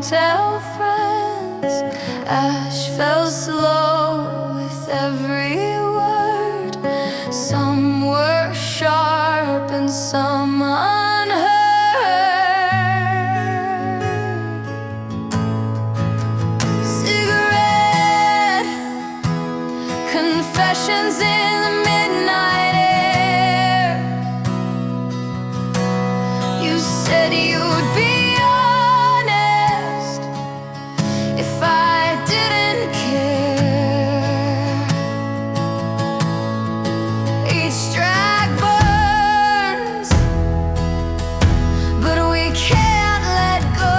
tell friends. Ash fell slow with every word. Some were sharp and some unheard. Cigarette confessions in the midnight air. You said you'd be honest if I didn't care. Each drag burns, but we can't let go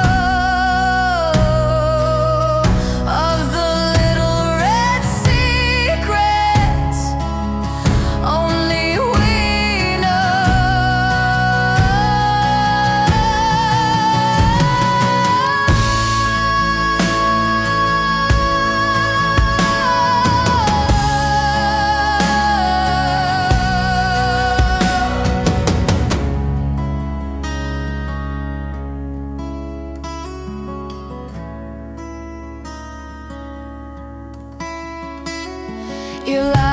of the little red secrets only we know. You lie.